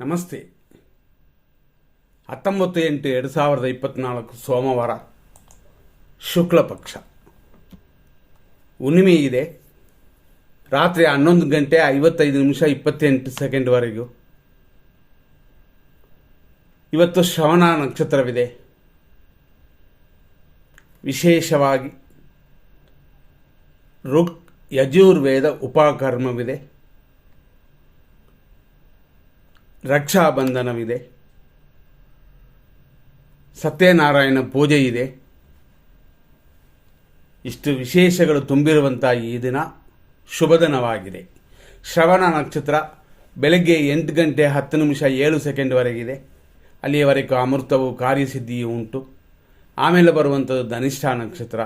ನಮಸ್ತೆ. 19/8/2024 ಸೋಮವಾರ, ಶುಕ್ಲ ಪಕ್ಷ, ಹುಣ್ಣಿಮೆ ಇದೆ. ರಾತ್ರಿ 11:55 ಇವತ್ತು ಶ್ರವಣ ನಕ್ಷತ್ರವಿದೆ. ವಿಶೇಷವಾಗಿ ಋಕ್ ಯಜುರ್ವೇದ ಉಪಕರ್ಮವಿದೆ. ರಕ್ಷಾಬಂಧನವಿದೆ. ಸತ್ಯನಾರಾಯಣ ಪೂಜೆ ಇದೆ. ಇಷ್ಟು ವಿಶೇಷಗಳು ತುಂಬಿರುವಂಥ ಈ ದಿನ ಶುಭ ದಿನವಾಗಿದೆ. ಶ್ರವಣ ನಕ್ಷತ್ರ ಬೆಳಗ್ಗೆ 8:10 ಅಲ್ಲಿಯವರೆಗೂ ಅಮೃತವು ಕಾರ್ಯಸಿದ್ಧಿಯೂ ಉಂಟು. ಆಮೇಲೆ ಬರುವಂಥದ್ದು ಧನಿಷ್ಠ ನಕ್ಷತ್ರ.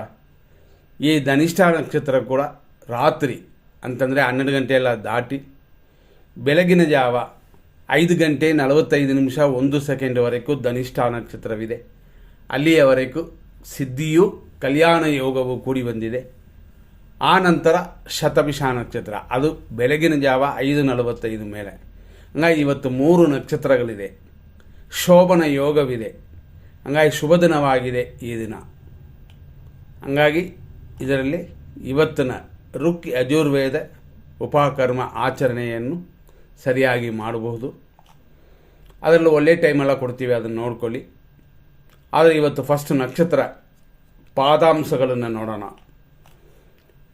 ಈ ಧನಿಷ್ಠ ನಕ್ಷತ್ರ ಕೂಡ ರಾತ್ರಿ ಅಂತಂದರೆ 12 ಗಂಟೆ ಎಲ್ಲ ದಾಟಿ ಬೆಳಗಿನ ಜಾವ 5:45 ಧನಿಷ್ಠ ನಕ್ಷತ್ರವಿದೆ. ಅಲ್ಲಿಯವರೆಗೂ ಸಿದ್ಧಿಯು ಕಲ್ಯಾಣ ಯೋಗವು ಕೂಡಿ ಬಂದಿದೆ. ಆ ನಂತರ ಶತಭಿಷ ನಕ್ಷತ್ರ, ಅದು ಬೆಳಗಿನ ಜಾವ 5:45 ಮೇಲೆ. ಹಂಗಾಗಿ ಇವತ್ತು 3 ನಕ್ಷತ್ರಗಳಿದೆ. ಶೋಭನ ಯೋಗವಿದೆ. ಹಂಗಾಗಿ ಶುಭ ದಿನವಾಗಿದೆ ಈ ದಿನ. ಹಂಗಾಗಿ ಇದರಲ್ಲಿ ಇವತ್ತಿನ ಋಕ್ ಯಜುರ್ವೇದ ಉಪಕರ್ಮ ಆಚರಣೆಯನ್ನು ಸರಿಯಾಗಿ ಮಾಡಬಹುದು. ಅದರಲ್ಲೂ ಒಳ್ಳೆ ಟೈಮೆಲ್ಲ ಕೊಡ್ತೀವಿ, ಅದನ್ನು ನೋಡ್ಕೊಳ್ಳಿ. ಆದರೆ ಇವತ್ತು ಫಸ್ಟ್ ನಕ್ಷತ್ರ ಪಾದಾಂಶಗಳನ್ನು ನೋಡೋಣ.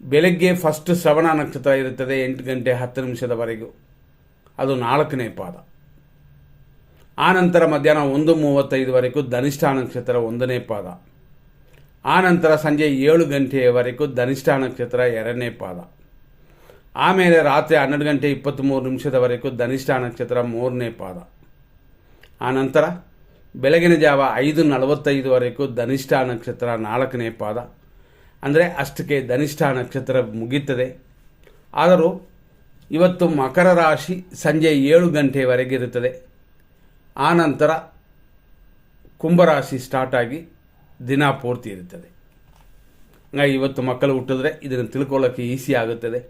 ಬೆಳಗ್ಗೆ ಫಸ್ಟ್ ಶ್ರವಣ ನಕ್ಷತ್ರ ಇರುತ್ತದೆ 8:10 ಅದು 4ನೇ ಪಾದ. ಆನಂತರ ಮಧ್ಯಾಹ್ನ 1:35 ಧನಿಷ್ಠ ನಕ್ಷತ್ರ 1ನೇ ಪಾದ. ಆನಂತರ ಸಂಜೆ 7 ಗಂಟೆಯವರೆಗೂ ಧನಿಷ್ಠ ನಕ್ಷತ್ರ 2ನೇ ಪಾದ. ಆಮೇಲೆ ರಾತ್ರಿ 12:23 ಧನಿಷ್ಠ ನಕ್ಷತ್ರ 3ನೇ ಪಾದ. ಆನಂತರ ಬೆಳಗಿನ ಜಾವ 5:45 ಧನಿಷ್ಠ ನಕ್ಷತ್ರ 4ನೇ ಪಾದ. ಅಂದರೆ ಅಷ್ಟಕ್ಕೆ ಧನಿಷ್ಠ ನಕ್ಷತ್ರ ಮುಗೀತದೆ. ಆದರೂ ಇವತ್ತು ಮಕರ ರಾಶಿ ಸಂಜೆ 7 ಗಂಟೆಯವರೆಗೆ ಇರುತ್ತದೆ. ಆನಂತರ ಕುಂಭರಾಶಿ ಸ್ಟಾರ್ಟ್ ಆಗಿ ದಿನ ಪೂರ್ತಿ ಇರುತ್ತದೆ. ಹಾಗಾಗಿ ಇವತ್ತು ಮಕ್ಕಳು ಹುಟ್ಟಿದ್ರೆ ಇದನ್ನು ತಿಳ್ಕೊಳ್ಳೋಕ್ಕೆ ಈಸಿ ಆಗುತ್ತದೆ.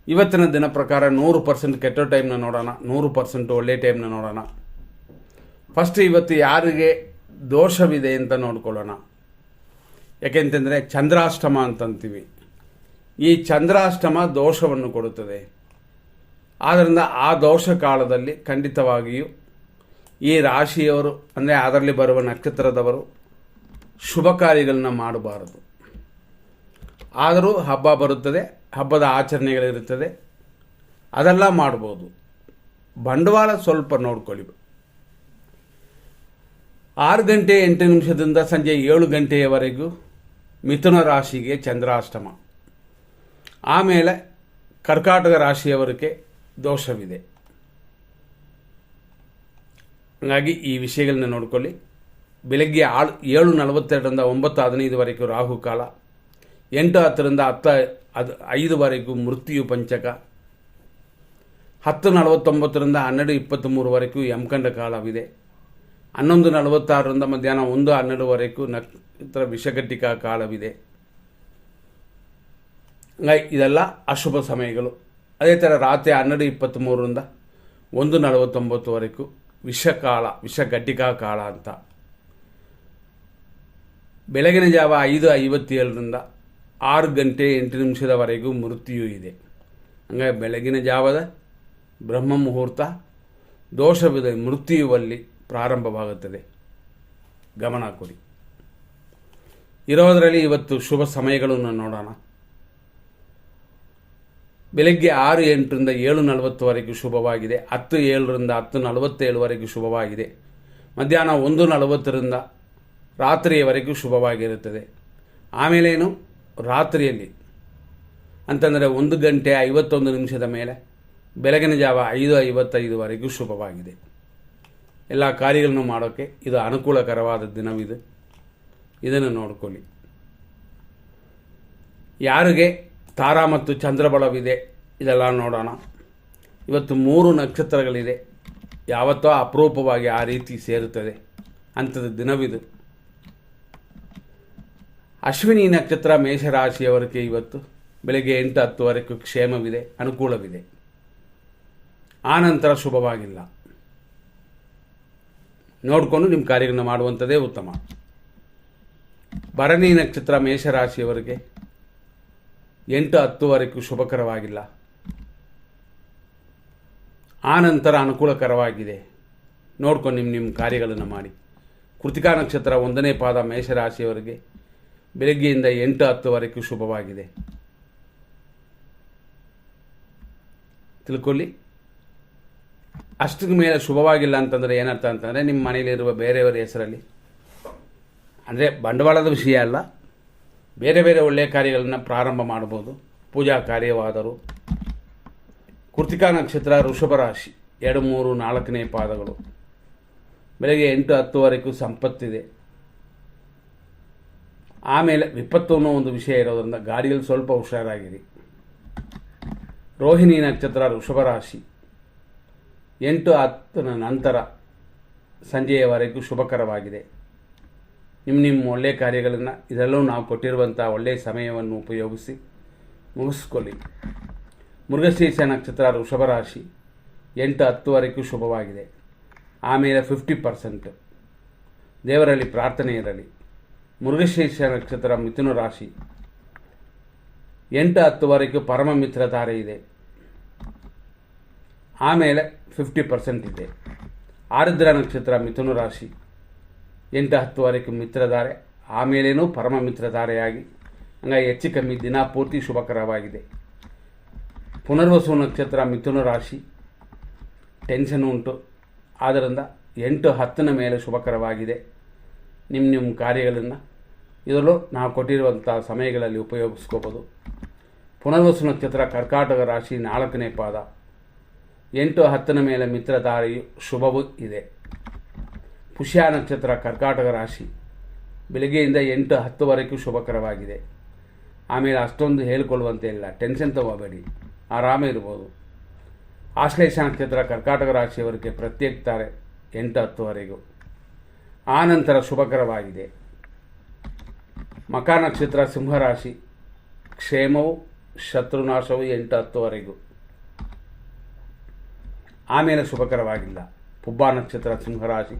ಇವತ್ತಿನ ದಿನ ಪ್ರಕಾರ 100% ಕೆಟ್ಟ ಟೈಮ್ನ ನೋಡೋಣ, 100% ಒಳ್ಳೆ ಟೈಮ್ನ ನೋಡೋಣ. ಫಸ್ಟ್ ಇವತ್ತು ಯಾರಿಗೆ ದೋಷವಿದೆ ಅಂತ ನೋಡ್ಕೊಳ್ಳೋಣ. ಯಾಕೆಂತಂದರೆ ಚಂದ್ರಾಷ್ಟಮ ಅಂತಂತೀವಿ. ಈ ಚಂದ್ರಾಷ್ಟಮ ದೋಷವನ್ನು ಕೊಡುತ್ತದೆ. ಆದ್ದರಿಂದ ಆ ದೋಷ ಕಾಲದಲ್ಲಿ ಖಂಡಿತವಾಗಿಯೂ ಈ ರಾಶಿಯವರು, ಅಂದರೆ ಅದರಲ್ಲಿ ಬರುವ ನಕ್ಷತ್ರದವರು ಶುಭ ಕಾರ್ಯಗಳನ್ನ ಮಾಡಬಾರದು. ಆದರೂ ಹಬ್ಬ ಬರುತ್ತದೆ, ಹಬ್ಬದ ಆಚರಣೆಗಳಿರುತ್ತದೆ, ಅದೆಲ್ಲ ಮಾಡ್ಬೋದು. ಬಂಡವಾಳ ಸ್ವಲ್ಪ ನೋಡ್ಕೊಳ್ಳಿ. 6:08 ಸಂಜೆ 7 ಗಂಟೆಯವರೆಗೂ ಮಿಥುನ ರಾಶಿಗೆ ಚಂದ್ರಾಷ್ಟಮ. ಆಮೇಲೆ ಕರ್ಕಾಟಕ ರಾಶಿಯವರಿಗೆ ದೋಷವಿದೆ. ಹಾಗಾಗಿ ಈ ವಿಷಯಗಳನ್ನ ನೋಡ್ಕೊಳ್ಳಿ. ಬೆಳಗ್ಗೆ 7:42 9:15 ರಾಹುಕಾಲ, 8:10 10:05 ಮೃತ್ಯು ಪಂಚಕ, 10:49 12:23 ಯಮಕಂಡ ಕಾಲವಿದೆ. 11:46 ಮಧ್ಯಾಹ್ನ 1:12 ನಕ್ಷತ್ರ ವಿಷಘಟಿಕಾ ಕಾಲವಿದೆ. ಹಂಗಾಗಿ ಇದೆಲ್ಲ ಅಶುಭ ಸಮಯಗಳು. ಅದೇ ಥರ ರಾತ್ರಿ 12:23 1:49 ವಿಷಕಾಲ, ವಿಷಘಟಿಕಾ ಕಾಲ ಅಂತ. ಬೆಳಗಿನ ಜಾವ 5:57 6:08 ಮೃತ್ಯು ಇದೆ. ಹಂಗಾಗಿ ಬೆಳಗಿನ ಜಾವದ ಬ್ರಹ್ಮ ಮುಹೂರ್ತ ದೋಷವಿದೆ, ಮೃತ್ಯುವಲ್ಲಿ ಪ್ರಾರಂಭವಾಗುತ್ತದೆ. ಗಮನ ಕೊಡಿ. ಇರೋದರಲ್ಲಿ ಇವತ್ತು ಶುಭ ಸಮಯಗಳನ್ನು ನೋಡೋಣ. ಬೆಳಗ್ಗೆ 6:08 7:40 ಶುಭವಾಗಿದೆ. 10:07 10:47 ಶುಭವಾಗಿದೆ. ಮಧ್ಯಾಹ್ನ 1:40 ರಾತ್ರಿಯವರೆಗೂ ಶುಭವಾಗಿರುತ್ತದೆ. ಆಮೇಲೇನು ರಾತ್ರಿಯಲ್ಲಿ ಅಂತಂದರೆ 1:51 ಮೇಲೆ ಬೆಳಗಿನ ಜಾವ 5:55 ಶುಭವಾಗಿದೆ. ಎಲ್ಲ ಕಾರ್ಯಗಳನ್ನು ಮಾಡೋಕ್ಕೆ ಇದು ಅನುಕೂಲಕರವಾದ ದಿನವಿದು. ಇದನ್ನು ನೋಡ್ಕೊಳ್ಳಿ. ಯಾರಿಗೆ ತಾರಾ ಮತ್ತು ಚಂದ್ರಬಲವಿದೆ ಇದೆಲ್ಲ ನೋಡೋಣ. ಇವತ್ತು 3 ನಕ್ಷತ್ರಗಳಿದೆ. ಯಾವತ್ತೋ ಅಪರೂಪವಾಗಿ ಆ ರೀತಿ ಸೇರುತ್ತದೆ ಅಂಥದ್ದು ದಿನವಿದು. ಅಶ್ವಿನಿ ನಕ್ಷತ್ರ ಮೇಷರಾಶಿಯವರಿಗೆ ಇವತ್ತು ಬೆಳಗ್ಗೆ 8:10 ಕ್ಷೇಮವಿದೆ, ಅನುಕೂಲವಿದೆ. ಆನಂತರ ಶುಭವಾಗಿಲ್ಲ. ನೋಡಿಕೊಂಡು ನಿಮ್ಮ ಕಾರ್ಯಗಳನ್ನ ಮಾಡುವಂಥದ್ದೇ ಉತ್ತಮ. ಭರಣಿ ನಕ್ಷತ್ರ ಮೇಷರಾಶಿಯವರಿಗೆ 8-10ವರೆಗೂ ಶುಭಕರವಾಗಿಲ್ಲ, ಆನಂತರ ಅನುಕೂಲಕರವಾಗಿದೆ. ನೋಡ್ಕೊಂಡು ನಿಮ್ಮ ಕಾರ್ಯಗಳನ್ನು ಮಾಡಿ. ಕೃತಿಕಾ ನಕ್ಷತ್ರ 1ನೇ ಪಾದ ಮೇಷರಾಶಿಯವರಿಗೆ ಬೆಳಗ್ಗೆಯಿಂದ 8-10ವರೆಗೂ ಶುಭವಾಗಿದೆ. ತಿಳ್ಕೊಳ್ಳಿ. ಅಷ್ಟಕ್ಕೆ ಮೇಲೆ ಶುಭವಾಗಿಲ್ಲ ಅಂತಂದರೆ ಏನರ್ಥ ಅಂತಂದರೆ ನಿಮ್ಮ ಮನೆಯಲ್ಲಿರುವ ಬೇರೆಯವರ ಹೆಸರಲ್ಲಿ, ಅಂದರೆ ಬಂಡವಾಳದ ವಿಷಯ ಅಲ್ಲ, ಬೇರೆ ಬೇರೆ ಒಳ್ಳೆಯ ಕಾರ್ಯಗಳನ್ನು ಪ್ರಾರಂಭ ಮಾಡ್ಬೋದು, ಪೂಜಾ ಕಾರ್ಯವಾದರೂ. ಕೃತಿಕಾ ನಕ್ಷತ್ರ ವೃಷಭ ರಾಶಿ 2, 3, 4ನೇ ಪಾದಗಳು ಬೆಳಗ್ಗೆ 8-10ವರೆಗೂ ಸಂಪತ್ತಿದೆ. ಆಮೇಲೆ ವಿಪತ್ತು ಅನ್ನೋ ಒಂದು ವಿಷಯ ಇರೋದ್ರಿಂದ ಗಾಡಿಯಲ್ಲಿ ಸ್ವಲ್ಪ ಹುಷಾರಾಗಿರಿ. ರೋಹಿಣಿ ನಕ್ಷತ್ರ ವೃಷಭ ರಾಶಿ 8-10 ನಂತರ ಸಂಜೆಯವರೆಗೂ ಶುಭಕರವಾಗಿದೆ. ನಿಮ್ಮ ಒಳ್ಳೆಯ ಕಾರ್ಯಗಳನ್ನು ಇದರಲ್ಲೂ ನಾವು ಕೊಟ್ಟಿರುವಂಥ ಒಳ್ಳೆಯ ಸಮಯವನ್ನು ಉಪಯೋಗಿಸಿ ಮುಗಿಸ್ಕೊಳ್ಳಿ. ಮೃಗಶೀರ್ಷ ನಕ್ಷತ್ರ ವೃಷಭ ರಾಶಿ 8-10ವರೆಗೂ ಶುಭವಾಗಿದೆ. ಆಮೇಲೆ 50% ದೇವರಲ್ಲಿ ಪ್ರಾರ್ಥನೆ ಇರಲಿ. ಮೃಗಶೀರ್ಷ ನಕ್ಷತ್ರ ಮಿಥುನ ರಾಶಿ 8-10ವರೆಗೂ ಪರಮ ಮಿತ್ರ ತಾರೆ ಇದೆ. ಆಮೇಲೆ 50% ಇದೆ. ಆರುದ್ರ ನಕ್ಷತ್ರ ಮಿಥುನ ರಾಶಿ 8-10ವರೆಗೂ ಮಿತ್ರಧಾರೆ, ಆಮೇಲೇನೂ ಪರಮ ಮಿತ್ರಧಾರೆಯಾಗಿ ಹಂಗಾಗಿ ಹೆಚ್ಚು ಕಮ್ಮಿ ದಿನ ಪೂರ್ತಿ ಶುಭಕರವಾಗಿದೆ. ಪುನರ್ವಸು ನಕ್ಷತ್ರ ಮಿಥುನ ರಾಶಿ ಟೆನ್ಷನ್ ಉಂಟು, ಆದ್ದರಿಂದ 8-10ನ ಮೇಲೆ ಶುಭಕರವಾಗಿದೆ. ನಿಮ್ಮ ಕಾರ್ಯಗಳನ್ನು ಇದರಲ್ಲೂ ನಾವು ಕೊಟ್ಟಿರುವಂಥ ಸಮಯಗಳಲ್ಲಿ ಉಪಯೋಗಿಸ್ಕೋಬೋದು. ಪುನರ್ವಸು ನಕ್ಷತ್ರ ಕರ್ಕಾಟಕ ರಾಶಿ 4ನೇ ಪಾದ 8-10ನ ಮೇಲೆ ಮಿತ್ರಧಾರೆಯು ಶುಭವೂ ಇದೆ. ಪುಷ್ಯ ನಕ್ಷತ್ರ ಕರ್ಕಾಟಕ ರಾಶಿ ಬೆಳಗ್ಗೆಯಿಂದ 8-10ವರೆಗೂ ಶುಭಕರವಾಗಿದೆ. ಆಮೇಲೆ ಅಷ್ಟೊಂದು ಹೇಳಿಕೊಳ್ಳುವಂತೆ ಇಲ್ಲ, ಟೆನ್ಷನ್ ತಗೋಬೇಡಿ, ಆರಾಮೇ ಇರ್ಬೋದು. ಆಶ್ಲೇಷ ನಕ್ಷತ್ರ ಕರ್ಕಾಟಕ ರಾಶಿಯವರಿಗೆ ಪ್ರತ್ಯೇಕಿಸ್ತಾರೆ 8-10ವರೆಗೂ, ಆನಂತರ ಶುಭಕರವಾಗಿದೆ. ಮಕಾ ನಕ್ಷತ್ರ ಸಿಂಹರಾಶಿ ಕ್ಷೇಮವು ಶತ್ರುನಾಶವು 8-10ವರೆಗೂ, ಆಮೇಲೆ ಶುಭಕರವಾಗಿಲ್ಲ. ಪುಬ್ಬ ನಕ್ಷತ್ರ ಸಿಂಹರಾಶಿ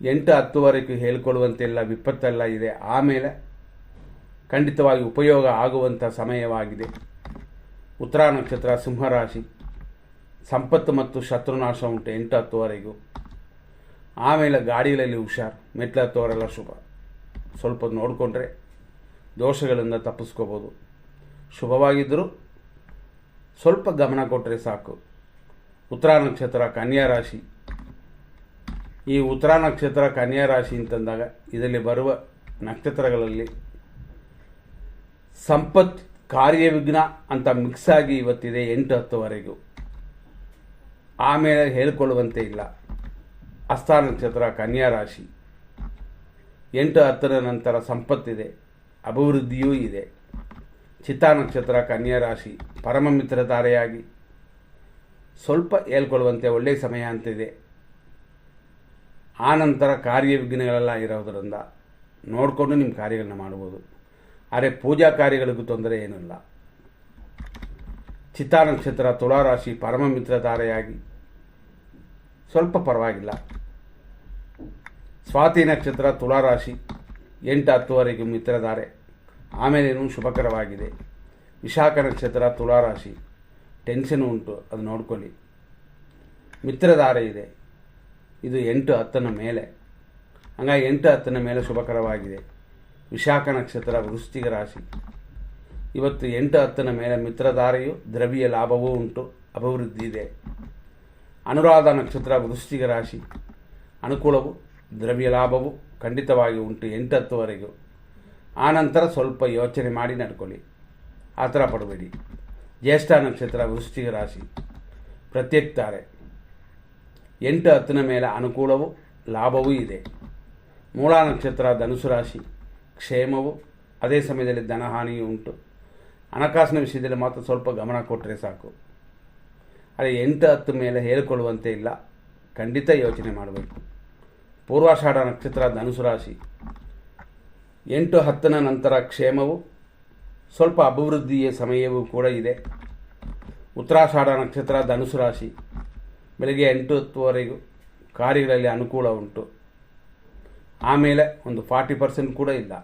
8-10ವರೆಗೂ ಹೇಳಿಕೊಳ್ಳುವಂತೆಲ್ಲ ವಿಪತ್ತೆಲ್ಲ ಇದೆ, ಆಮೇಲೆ ಖಂಡಿತವಾಗಿ ಉಪಯೋಗ ಆಗುವಂಥ ಸಮಯವಾಗಿದೆ. ಉತ್ತರ ನಕ್ಷತ್ರ ಸಿಂಹರಾಶಿ ಸಂಪತ್ತು ಮತ್ತು ಶತ್ರುನಾಶ ಉಂಟು 8-10ವರೆಗೂ, ಆಮೇಲೆ ಗಾಡಿಯಲ್ಲಿ ಹುಷಾರು, ಮೆಟ್ಲು ಹತ್ತೋರೆಲ್ಲ ಶುಭ. ಸ್ವಲ್ಪ ನೋಡಿಕೊಂಡ್ರೆ ದೋಷಗಳಿಂದ ತಪ್ಪಿಸ್ಕೋಬೋದು. ಶುಭವಾಗಿದ್ದರೂ ಸ್ವಲ್ಪ ಗಮನ ಕೊಟ್ಟರೆ ಸಾಕು. ಉತ್ತರ ನಕ್ಷತ್ರ ಕನ್ಯಾ ರಾಶಿ, ಈ ಉತ್ತರ ನಕ್ಷತ್ರ ಕನ್ಯಾ ರಾಶಿ ಅಂತಂದಾಗ ಇದರಲ್ಲಿ ಬರುವ ನಕ್ಷತ್ರಗಳಲ್ಲಿ ಸಂಪತ್ ಕಾರ್ಯವಿಘ್ನ ಅಂತ ಮಿಕ್ಸ್ ಆಗಿ ಇವತ್ತಿದೆ 8-10ವರೆಗೂ, ಆಮೇಲೆ ಹೇಳಿಕೊಳ್ಳುವಂತೆ ಇಲ್ಲ. ಹಸ್ತ ನಕ್ಷತ್ರ ಕನ್ಯಾ ರಾಶಿ 8-10ರ ನಂತರ ಸಂಪತ್ತಿದೆ, ಅಭಿವೃದ್ಧಿಯೂ ಇದೆ. ಚಿತ್ತಾ ನಕ್ಷತ್ರ ಕನ್ಯಾ ರಾಶಿ ಪರಮ ಮಿತ್ರ ತಾರೆಯಾಗಿ ಸ್ವಲ್ಪ ಹೇಳ್ಕೊಳ್ಳುವಂತೆ ಒಳ್ಳೆಯ ಸಮಯ ಅಂತಿದೆ. ಆನಂತರ ಕಾರ್ಯವಿಘ್ನಗಳೆಲ್ಲ ಇರೋದರಿಂದ ನೋಡಿಕೊಂಡು ನಿಮ್ಮ ಕಾರ್ಯಗಳನ್ನ ಮಾಡ್ಬೋದು, ಆದರೆ ಪೂಜಾ ಕಾರ್ಯಗಳಿಗೂ ತೊಂದರೆ ಏನಿಲ್ಲ. ಚಿತ್ತಾ ನಕ್ಷತ್ರ ತುಳಾರಾಶಿ ಪರಮ ಮಿತ್ರ ತಾರೆಯಾಗಿ ಸ್ವಲ್ಪ ಪರವಾಗಿಲ್ಲ. ಸ್ವಾತಿ ನಕ್ಷತ್ರ ತುಳಾರಾಶಿ 8-10ವರೆಗೂ ಮಿತ್ರಧಾರೆ, ಆಮೇಲೇನು ಶುಭಕರವಾಗಿದೆ. ವಿಶಾಖ ನಕ್ಷತ್ರ ತುಳಾರಾಶಿ ಟೆನ್ಷನ್ ಉಂಟು, ಅದು ನೋಡ್ಕೊಳ್ಳಿ. ಮಿತ್ರಧಾರೆ ಇದೆ, ಇದು 8-10ನ ಮೇಲೆ, ಹಂಗಾಗಿ 8-10ನ ಮೇಲೆ ಶುಭಕರವಾಗಿದೆ. ವಿಶಾಖ ನಕ್ಷತ್ರ ವೃಶ್ಚಿಕ ರಾಶಿ ಇವತ್ತು 8-10ನ ಮೇಲೆ ಮಿತ್ರಧಾರೆಯು ದ್ರವ್ಯ ಲಾಭವೂ ಉಂಟು, ಅಭಿವೃದ್ಧಿ ಇದೆ. ಅನುರಾಧ ನಕ್ಷತ್ರ ವೃಶ್ಚಿಕ ರಾಶಿ ಅನುಕೂಲವು ದ್ರವ್ಯ ಲಾಭವು ಖಂಡಿತವಾಗಿ ಉಂಟು 8-10ವರೆಗೂ, ಆನಂತರ ಸ್ವಲ್ಪ ಯೋಚನೆ ಮಾಡಿ ನಡ್ಕೊಳ್ಳಿ, ಆ ಥರ ಪಡಬೇಡಿ. ಜ್ಯೇಷ್ಠ ನಕ್ಷತ್ರ ವೃಶ್ಚಿಕ ರಾಶಿ ಪ್ರತ್ಯೇಕ್ತಾರೆ 8-10ನ ಮೇಲೆ ಅನುಕೂಲವು ಲಾಭವೂ ಇದೆ. ಮೂಲ ನಕ್ಷತ್ರ ಧನುಸು ರಾಶಿ ಕ್ಷೇಮವು, ಅದೇ ಸಮಯದಲ್ಲಿ ಧನಹಾನಿಯೂ ಉಂಟು. ಹಣಕಾಸಿನ ವಿಷಯದಲ್ಲಿ ಮಾತ್ರ ಸ್ವಲ್ಪ ಗಮನ ಕೊಟ್ಟರೆ ಸಾಕು, ಆದರೆ 8-10 ಮೇಲೆ ಹೇಳಿಕೊಳ್ಳುವಂತೆ ಇಲ್ಲ, ಖಂಡಿತ ಯೋಚನೆ ಮಾಡಬೇಕು. ಪೂರ್ವಾಷಾಢ ನಕ್ಷತ್ರ ಧನುಸು ರಾಶಿ 8-10ನ ನಂತರ ಕ್ಷೇಮವು, ಸ್ವಲ್ಪ ಅಭಿವೃದ್ಧಿಯ ಸಮಯವೂ ಕೂಡ ಇದೆ. ಉತ್ತರಾಷಾಢ ನಕ್ಷತ್ರ ಧನುಸು ರಾಶಿ ಬೆಳಗ್ಗೆ 8-10ವರೆಗೂ ಕಾರ್ಯಗಳಲ್ಲಿ ಅನುಕೂಲ ಉಂಟು. ಆಮೇಲೆ ಒಂದು 40% ಕೂಡ ಇಲ್ಲ,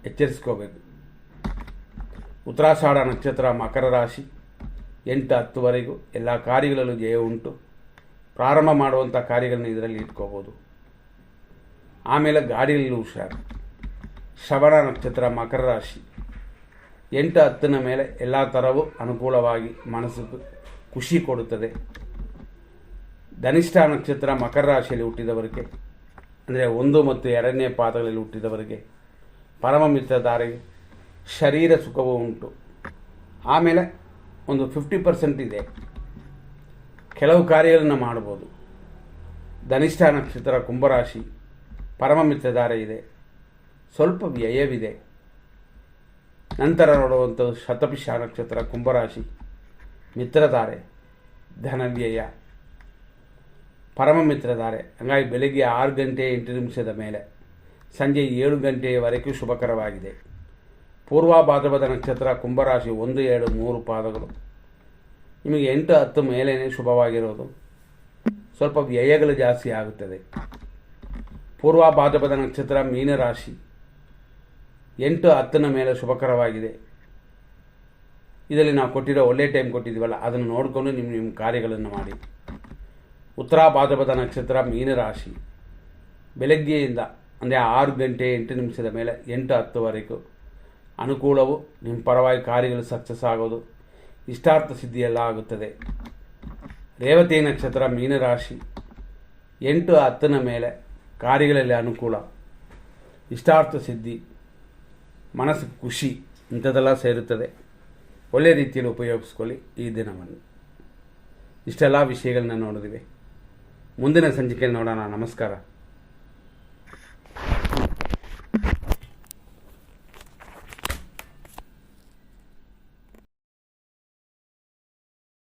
ಎಚ್ಚರಿಸ್ಕೋಬೇಕು. ಉತ್ತರಾಷಾಢ ನಕ್ಷತ್ರ ಮಕರ ರಾಶಿ 8-10ವರೆಗೂ ಎಲ್ಲ ಕಾರ್ಯಗಳಲ್ಲೂ ಜಯ ಉಂಟು. ಪ್ರಾರಂಭ ಮಾಡುವಂಥ ಕಾರ್ಯಗಳನ್ನ ಇದರಲ್ಲಿ ಇಟ್ಕೋಬೋದು. ಆಮೇಲೆ ಗಾಡಿಯಲ್ಲಿ ಹುಷಾರು. ಶ್ರವಣ ನಕ್ಷತ್ರ ಮಕರ ರಾಶಿ 8-10ನ ಮೇಲೆ ಎಲ್ಲ ಥರವೂ ಅನುಕೂಲವಾಗಿ ಮನಸ್ಸು ಖುಷಿ ಕೊಡುತ್ತದೆ. ಧನಿಷ್ಠ ನಕ್ಷತ್ರ ಮಕರ ರಾಶಿಯಲ್ಲಿ ಹುಟ್ಟಿದವರಿಗೆ, ಅಂದರೆ 1 ಮತ್ತು 2ನೇ ಪಾದಗಳಲ್ಲಿ ಹುಟ್ಟಿದವರಿಗೆ ಪರಮ ಮಿತ್ರಧಾರೆಗೆ ಶರೀರ ಸುಖವೂ ಉಂಟು. ಆಮೇಲೆ ಒಂದು 50% ಇದೆ, ಕೆಲವು ಕಾರ್ಯಗಳನ್ನು ಮಾಡ್ಬೋದು. ಧನಿಷ್ಠ ನಕ್ಷತ್ರ ಕುಂಭರಾಶಿ ಪರಮ ಮಿತ್ರಧಾರೆ ಇದೆ, ಸ್ವಲ್ಪ ವ್ಯಯವಿದೆ. ನಂತರ ನೋಡುವಂಥದ್ದು ಶತಭಿಷ ನಕ್ಷತ್ರ ಕುಂಭರಾಶಿ ಮಿತ್ರಧಾರೆ, ಧನವ್ಯಯ, ಪರಮ ಮಿತ್ರಧಾರೆ. ಹಾಗಾಗಿ ಬೆಳಗ್ಗೆ 6 ಗಂಟೆ 8 ನಿಮಿಷದ ಮೇಲೆ ಸಂಜೆ 7 ಗಂಟೆಯವರೆಗೂ ಶುಭಕರವಾಗಿದೆ. ಪೂರ್ವ ಭಾದ್ರಪದ ನಕ್ಷತ್ರ ಕುಂಭರಾಶಿ 1, 2, 3 ಪಾದಗಳು ನಿಮಗೆ 8, 10 ಮೇಲೇ ಶುಭವಾಗಿರೋದು. ಸ್ವಲ್ಪ ವ್ಯಯಗಳು ಜಾಸ್ತಿ ಆಗುತ್ತದೆ. ಪೂರ್ವ ಭಾದ್ರಪದ ನಕ್ಷತ್ರ ಮೀನರಾಶಿ 8, 10ನ ಮೇಲೆ ಶುಭಕರವಾಗಿದೆ. ಇದರಲ್ಲಿ ನಾವು ಕೊಟ್ಟಿರೋ ಒಳ್ಳೆ ಟೈಮ್ ಕೊಟ್ಟಿದ್ದೀವಲ್ಲ, ಅದನ್ನು ನೋಡಿಕೊಂಡು ನಿಮ್ಮ ಕಾರ್ಯಗಳನ್ನು ಮಾಡಿ. ಉತ್ತರ ಭಾದ್ರಪದ ನಕ್ಷತ್ರ ಮೀನರಾಶಿ ಬೆಳಗ್ಗೆಯಿಂದ ಅಂದರೆ 6 ಗಂಟೆ 8 ನಿಮಿಷದ ಮೇಲೆ 8, 10ವರೆಗೂ ಅನುಕೂಲವು. ನಿಮ್ಮ ಪರವಾಗಿ ಕಾರ್ಯಗಳು ಸಕ್ಸಸ್ ಆಗೋದು, ಇಷ್ಟಾರ್ಥ ಸಿದ್ಧಿಯೆಲ್ಲ ಆಗುತ್ತದೆ. ರೇವತಿ ನಕ್ಷತ್ರ ಮೀನರಾಶಿ 8, 10ನ ಮೇಲೆ ಕಾರ್ಯಗಳಲ್ಲಿ ಅನುಕೂಲ, ಇಷ್ಟಾರ್ಥ ಸಿದ್ಧಿ, ಮನಸ್ಸು ಖುಷಿ ಇಂಥದ್ದೆಲ್ಲ ಸೇರುತ್ತದೆ. ಒಳ್ಳೆಯ ರೀತಿಯಲ್ಲಿ ಉಪಯೋಗಿಸ್ಕೊಳ್ಳಿ ಈ ದಿನವನ್ನು. ಇಷ್ಟೆಲ್ಲ ವಿಷಯಗಳನ್ನ ನೋಡಿದಿವಿ. ಮುಂದಿನ ಸಂಚಿಕೆಯಲ್ಲಿ ನೋಡೋಣ. ನಮಸ್ಕಾರ.